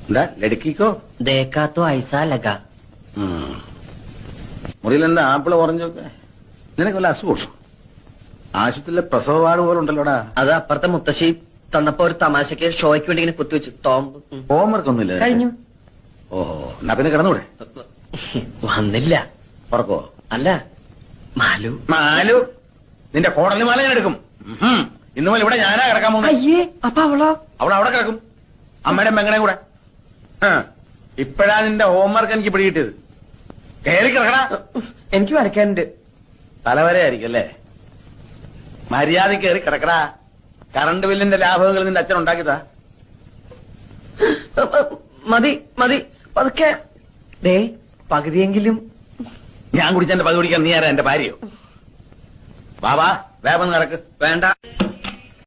എന്താ ലടുക്കിക്കോ? देखा तो ऐसा लगा. മുറിയിൽ എന്താ ആപ്പിള് ഓറഞ്ചൊക്കെ? നിനക്ക് വല്ല അസുഖം? ആശുപത്രിയിലെ പ്രസവ വാർഡ് പോലെ ഉണ്ടല്ലോടാ. അത് അപ്പുറത്തെ മുത്തശ്ശി തന്നപ്പോ ഒരു തമാശക്ക് ഷോയ്ക്ക് വേണ്ടി ഇങ്ങനെ കുത്തിവെച്ചു. ടോംബ് ഹോംവർക്ക് ഒന്നുമില്ല കഴിഞ്ഞു. ഓഹോ, എന്നാ പിന്നെ കിടന്നൂടെ? വന്നില്ല. ഉറക്കോ? അല്ല, മാലു. മാലു നിന്റെ കോടലി മാല ഞാൻ എടുക്കും. ഇന്നു മുതൽ ഇവിടെ ഞാനാ കിടക്കാൻ പോകുന്നത്. അയ്യേ, അപ്പൊ അവളോ? അവൾ അവിടെ കിടക്കും, അമ്മയുടെ മെങ്ങടെ കൂടെ. ഇപ്പഴാ നിന്റെ ഹോംവർക്ക് എനിക്ക് പിടികിട്ടിയത്. കയറി കിടക്കണ. എനിക്ക് വരയ്ക്കാനുണ്ട്. തലവരെ ആയിരിക്കും അല്ലേ? മര്യാദ കയറി കിടക്കടാ. കറണ്ട് ബില്ലിന്റെ ലാഭങ്ങൾ നിന്റെ അച്ഛൻ ഉണ്ടാക്കിയതാ. മതി മതി, പതുക്കെ. ദേ, പകുതിയെങ്കിലും. ഞാൻ കുടിച്ചെന്റെ പകുതി കുടിക്കാൻ നീ ആരാ? എന്റെ ഭാര്യയോ? ബാബാ വേഗം കിടക്ക്. വേണ്ട.